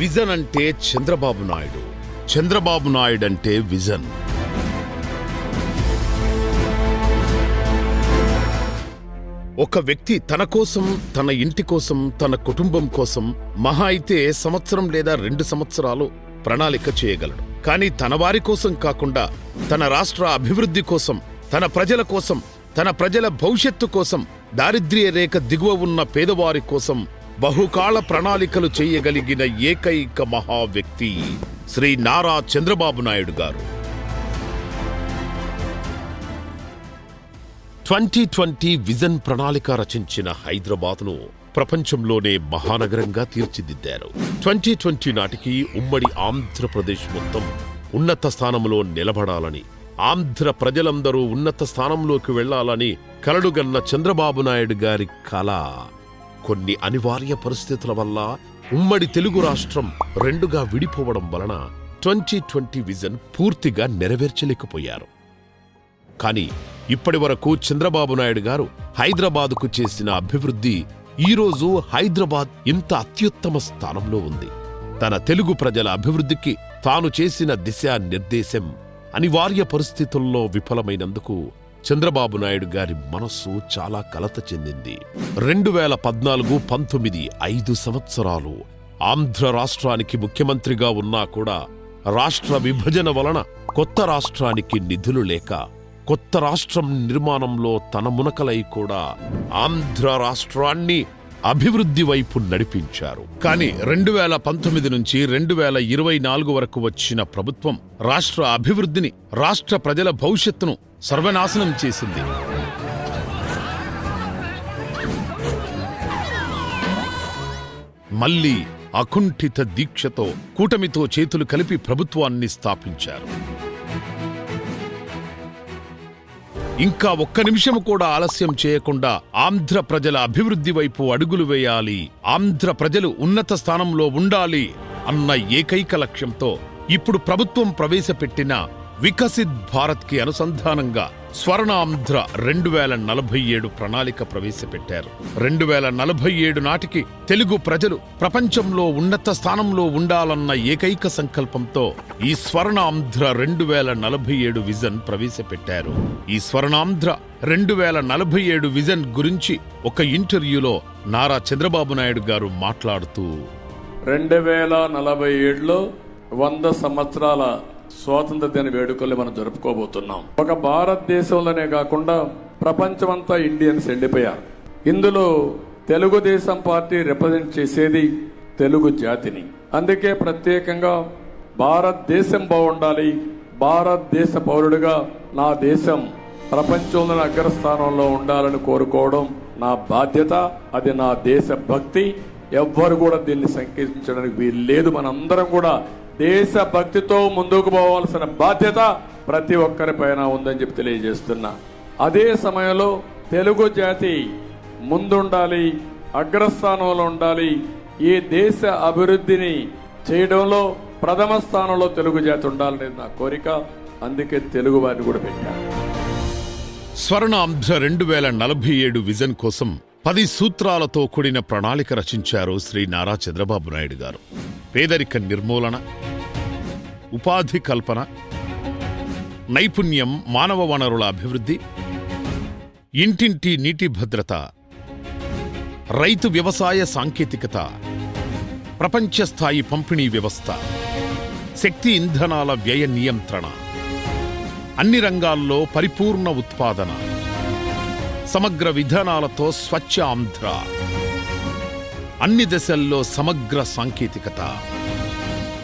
Vision అంటే చంద్రబాబు నాయుడు, చంద్రబాబు నాయుడు అంటే vision. ఒక వ్యక్తి తన కోసం, తన ఇంటి కోసం, తన కుటుంబం కోసం మహా అయితే సంవత్సరం లేదా 2 సంవత్సరాలు ప్రణాళిక చేయగలడు. కానీ తన వారి కోసం కాకుండా తన రాష్ట్ర అభివృద్ధి కోసం, తన ప్రజల కోసం, తన ప్రజల భవిష్యత్తు కోసం, దారిద్ర్య రేఖ దిగువ ఉన్న పేదవారి కోసం బహుకాల ప్రణాళికలు చేయగలిగిన ఏకైక మహా వ్యక్తి శ్రీ నారా చంద్రబాబు నాయుడు గారు. 2020 విజన్ ప్రణాళిక రచించిన హైదరాబాద్ను ప్రపంచంలోనే మహానగరంగా తీర్చిదిద్దారు. 2020 నాటికి ఉమ్మడి ఆంధ్రప్రదేశ్ మొత్తం ఉన్నత స్థానంలో నిలబడాలని, ఆంధ్ర ప్రజలందరూ ఉన్నత స్థానంలోకి వెళ్లాలని కలలుగన్న చంద్రబాబు నాయుడు గారి కల కొన్ని అనివార్య పరిస్థితుల వల్ల ఉమ్మడి తెలుగు రాష్ట్రం 2గా విడిపోవడం వలన 2020 విజన్ పూర్తిగా నెరవేర్చలేకపోయారు. కానీ ఇప్పటి వరకు చంద్రబాబు నాయుడు గారు హైదరాబాదుకు చేసిన అభివృద్ధి ఈరోజు హైదరాబాద్ ఇంత అత్యుత్తమ స్థానంలో ఉంది. తన తెలుగు ప్రజల అభివృద్ధికి తాను చేసిన దిశానిర్దేశం అనివార్య పరిస్థితుల్లో విఫలమైనందుకు చంద్రబాబు నాయుడు గారి మనస్సు చాలా కలత చెందింది. 2014-19 5 సంవత్సరాలు ఆంధ్ర రాష్ట్రానికి ముఖ్యమంత్రిగా ఉన్నా కూడా రాష్ట్ర విభజన వలన కొత్త రాష్ట్రానికి నిధులు లేక కొత్త రాష్ట్రం నిర్మాణంలో తన మునకలై కూడా ఆంధ్ర రాష్ట్రాన్ని అభివృద్ధి వైపు నడిపించారు. కానీ 2019 నుంచి 2024 వరకు వచ్చిన ప్రభుత్వం రాష్ట్ర అభివృద్ధిని, రాష్ట్ర ప్రజల భవిష్యత్తును సర్వనాశనం చేసింది. మళ్లీ అకుంఠిత దీక్షతో కూటమితో చేతులు కలిపి ప్రభుత్వాన్ని స్థాపించారు. ఇంకా ఒక్క నిమిషం కూడా ఆలస్యం చేయకుండా ఆంధ్ర ప్రజల అభివృద్ధి వైపు అడుగులు వేయాలి, ఆంధ్ర ప్రజలు ఉన్నత స్థానంలో ఉండాలి అన్న ఏకైక లక్ష్యంతో ఇప్పుడు ప్రభుత్వం ప్రవేశపెట్టిన వికసిత్ భారత్ కి అనుసంధానంగా స్వర్ణాంధ్ర 2047 ప్రణాళిక ప్రవేశపెట్టారు. 2047 నాటికి తెలుగు ప్రజలు ప్రపంచంలో ఉన్నత స్థానంలో ఉండాలన్న ఏకైక సంకల్పంతో ఈ స్వర్ణాంధ్ర 2047 విజన్ ప్రవేశపెట్టారు. ఈ స్వర్ణాంధ్ర 2047 విజన్ గురించి ఒక ఇంటర్వ్యూలో నారా చంద్రబాబు నాయుడు గారు మాట్లాడుతూ 2047లో 100 సంవత్సరాల స్వాతంత్ర దిన వేడుకల్ని మనం జరుపుకోబోతున్నాం. ఒక భారతదేశంలోనే కాకుండా ప్రపంచమంతా ఇండియన్స్ ఎండిపోయారు. ఇందులో తెలుగుదేశం పార్టీ రిప్రజెంట్ చేసేది తెలుగు జాతిని. అందుకే ప్రత్యేకంగా భారతదేశం బాగుండాలి, భారతదేశ పౌరుడిగా నా దేశం ప్రపంచంలోని అగ్రస్థానంలో ఉండాలని కోరుకోవడం నా బాధ్యత. అది నా దేశ భక్తి. ఎవ్వరు కూడా దీన్ని సంకేతించడానికి వీలు లేదు. మనందరం కూడా దేశ భక్తితో ముందుకు పోవాల్సిన బాధ్యత ప్రతి ఒక్కరిపైన ఉందని చెప్పి తెలియజేస్తున్నా. అదే సమయంలో తెలుగు జాతి ముందుండాలి, అగ్రస్థానంలో ఉండాలి. ఈ దేశ అభివృద్ధిని చేయడంలో ప్రథమ స్థానంలో తెలుగు జాతి ఉండాలనేది నా కోరిక. అందుకే తెలుగు వారిని కూడా పెట్టాను. స్వర్ణాంధ్ర 2047 విజన్ కోసం 10 సూత్రాలతో కూడిన ప్రణాళిక రచించారు శ్రీ నారా చంద్రబాబు నాయుడు గారు. పేదరిక నిర్మూలన, ఉపాధి కల్పన, నైపుణ్యం, మానవ వనరుల అభివృద్ధి, ఇంటింటి నీటి భద్రత, రైతు వ్యవసాయ సాంకేతికత, ప్రపంచ స్థాయి పంపిణీ వ్యవస్థ, శక్తి ఇంధనాల వ్యయ నియంత్రణ, అన్ని రంగాల్లో పరిపూర్ణ ఉత్పాదన, సమగ్ర విధానాలతో స్వచ్ఛ ఆంధ్ర, అన్ని దశల్లో సమగ్ర సాంకేతికత.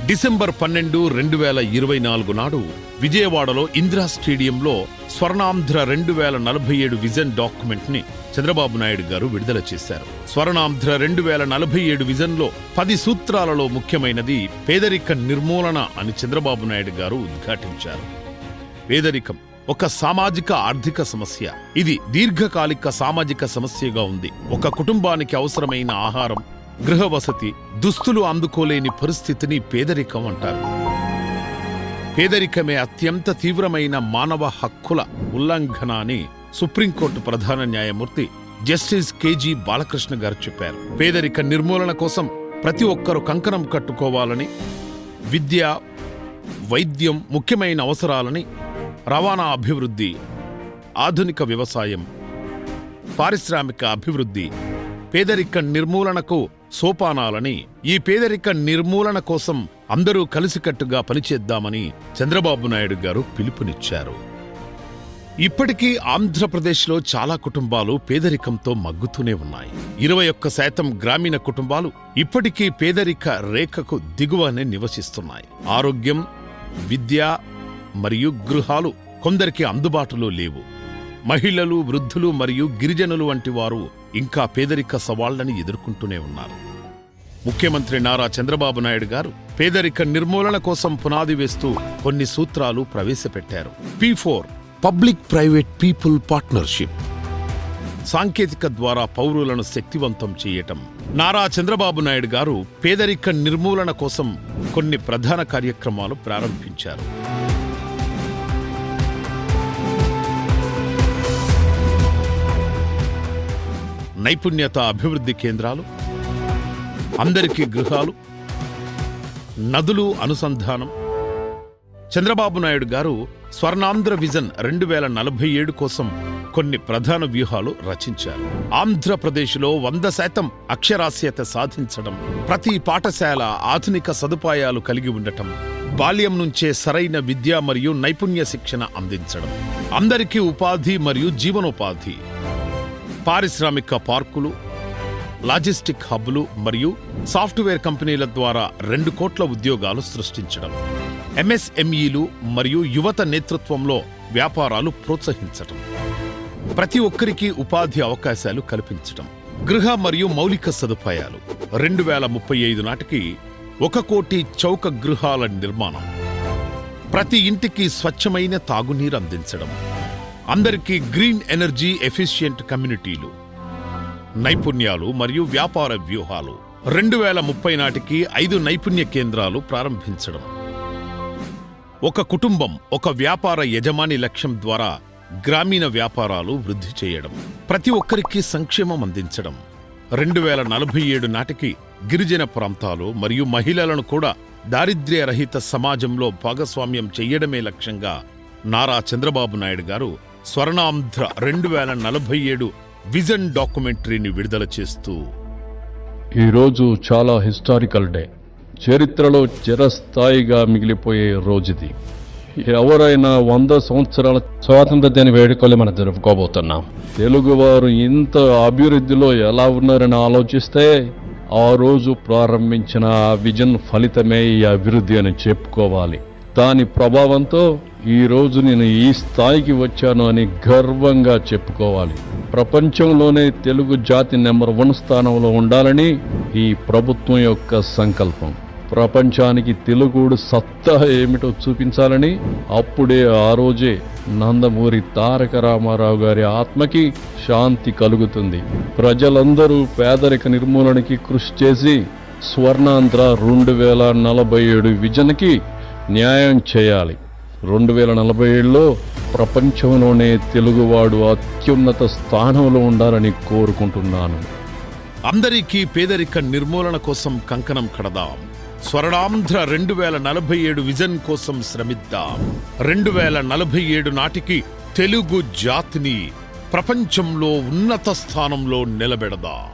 డిసెంబర్ 12, 2024 నాడు విజయవాడలో ఇందిరా స్టేడియంలో స్వర్ణాంధ్ర 2047 విజన్ డాక్యుమెంట్ ని చంద్రబాబు నాయుడు గారు విడుదల చేశారు. స్వర్ణాంధ్ర 2047 విజన్ లో 10 సూత్రాలలో ముఖ్యమైనది పేదరిక నిర్మూలన అని చంద్రబాబు నాయుడు గారు ఉద్ఘాటించారు. పేదరికం ఒక సామాజిక ఆర్థిక సమస్య. ఇది దీర్ఘకాలిక సామాజిక సమస్యగా ఉంది. ఒక కుటుంబానికి అవసరమైన ఆహారం, గృహ వసతి, దుస్తులు అందుకోలేని పరిస్థితిని పేదరికం అంటారు. పేదరికమే అత్యంత తీవ్రమైన మానవ హక్కుల ఉల్లంఘన అని సుప్రీంకోర్టు ప్రధాన న్యాయమూర్తి జస్టిస్ కేజీ బాలకృష్ణ గారు చెప్పారు. పేదరిక నిర్మూలన కోసం ప్రతి ఒక్కరూ కంకణం కట్టుకోవాలని, విద్య, వైద్యం ముఖ్యమైన అవసరాలని, రవాణా అభివృద్ధి, ఆధునిక వ్యవసాయం, పారిశ్రామిక అభివృద్ధి, పేదరిక నిర్మూలనకు సోపానాలని, ఈ పేదరిక నిర్మూలన కోసం అందరూ కలిసికట్టుగా పనిచేద్దామని చంద్రబాబు నాయుడు గారు పిలుపునిచ్చారు. ఇప్పటికీ ఆంధ్రప్రదేశ్లో చాలా కుటుంబాలు పేదరికంతో మగ్గుతూనే ఉన్నాయి. 21% గ్రామీణ కుటుంబాలు ఇప్పటికీ పేదరిక రేఖకు దిగువనే నివసిస్తున్నాయి. ఆరోగ్యం, విద్య మరియు గృహాలు కొందరికి అందుబాటులో లేవు. మహిళలు, వృద్ధులు మరియు గిరిజనులు వంటి వారు ఇంకా పేదరిక సవాళ్లని ఎదుర్కొంటూనే ఉన్నారు. ముఖ్యమంత్రి నారా చంద్రబాబు నాయుడు గారు పేదరిక నిర్మూలన కోసం పునాది వేస్తూ కొన్ని సూత్రాలు ప్రవేశపెట్టారు. P4 public private people partnership, సాంకేతిక ద్వారా పౌరులను శక్తివంతం చేయటం. నారా చంద్రబాబు నాయుడు గారు పేదరిక నిర్మూలన కోసం కొన్ని ప్రధాన కార్యక్రమాలు ప్రారంభించారు. నైపుణ్యత అభివృద్ధి కేంద్రాలు, అందరికీ గృహాలు, నదులు అనుసంధానం. చంద్రబాబు నాయుడు గారు స్వర్ణాంధ్ర విజన్ 2047 కోసం కొన్ని ప్రధాన వ్యూహాలు రచించారు. ఆంధ్రప్రదేశ్లో 100% అక్షరాస్యత సాధించడం, ప్రతి పాఠశాల ఆధునిక సదుపాయాలు కలిగి ఉండటం, బాల్యం నుంచే సరైన విద్య మరియు నైపుణ్య శిక్షణ అందించడం, అందరికీ ఉపాధి మరియు జీవనోపాధి, పారిశ్రామిక పార్కులు, లాజిస్టిక్ హబ్లు మరియు సాఫ్ట్వేర్ కంపెనీల ద్వారా 2 కోట్ల ఉద్యోగాలు సృష్టించడం, ఎంఎస్ఎంఈలు మరియు యువత నేతృత్వంలో వ్యాపారాలు ప్రోత్సహించడం, ప్రతి ఒక్కరికి ఉపాధి అవకాశాలు కల్పించడం, గృహ మరియు మౌలిక సదుపాయాలు 2035 నాటికి 1 కోటి చౌక గృహాల నిర్మాణం, ప్రతి ఇంటికి స్వచ్ఛమైన తాగునీరు అందించడం, అందరికీ గ్రీన్ ఎనర్జీ ఎఫిషియెంట్ కమ్యూనిటీలు, నైపుణ్యాలు మరియు వ్యాపార వ్యూహాలు. 2030 నాటికి 5 నైపుణ్య కేంద్రాలు ప్రారంభించడం, ఒక కుటుంబం ఒక వ్యాపార యజమాని లక్ష్యం ద్వారా గ్రామీణ వ్యాపారాలు వృద్ధి చేయడం, ప్రతి ఒక్కరికి సంక్షేమం అందించడం. 2047 నాటికి గిరిజన ప్రాంతాలు మరియు మహిళలను కూడా దారిద్ర్య రహిత సమాజంలో భాగస్వామ్యం చెయ్యడమే లక్ష్యంగా నారా చంద్రబాబు నాయుడు గారు స్వర్ణాంధ్ర 2047 విజన్ డాక్యుమెంటరీని విడుదల చేస్తూ, ఈరోజు చాలా హిస్టారికల్ డే, చరిత్రలో చిరస్థాయిగా మిగిలిపోయే రోజుది. ఎవరైనా 100 సంవత్సరాల స్వాతంత్ర దిన వేడుకలు మనం జరుపుకోబోతున్నాం. తెలుగువారు ఇంత అభివృద్ధిలో ఎలా ఉన్నారని ఆలోచిస్తే ఆ రోజు ప్రారంభించిన ఆ విజన్ ఫలితమే ఈ అభివృద్ధి అని చెప్పుకోవాలి. దాని ప్రభావంతో ఈ రోజు నేను ఈ స్థాయికి వచ్చాను అని గర్వంగా చెప్పుకోవాలి. ప్రపంచంలోనే తెలుగు జాతి నెంబర్ 1 స్థానంలో ఉండాలని ఈ ప్రభుత్వం యొక్క సంకల్పం. ప్రపంచానికి తెలుగుడు సత్తా ఏమిటో చూపించాలని అప్పుడే ఆ రోజే నందమూరి తారక రామారావు గారి ఆత్మకి శాంతి కలుగుతుంది. ప్రజలందరూ పేదరిక నిర్మూలనకి కృషి చేసి స్వర్ణాంధ్ర 2047 విజన్కి న్యాయం చేయాలి. 2047లో ప్రపంచంలోనే తెలుగువాడు అత్యున్నత స్థానంలో ఉండాలని కోరుకుంటున్నాను. అందరికీ పేదరిక నిర్మూలన కోసం కంకణం కడదాం. స్వర్ణాంధ్ర 2047 విజన్ కోసం శ్రమిద్దాం. 2047 నాటికి తెలుగు జాతిని ప్రపంచంలో ఉన్నత స్థానంలో నిలబెడదాం.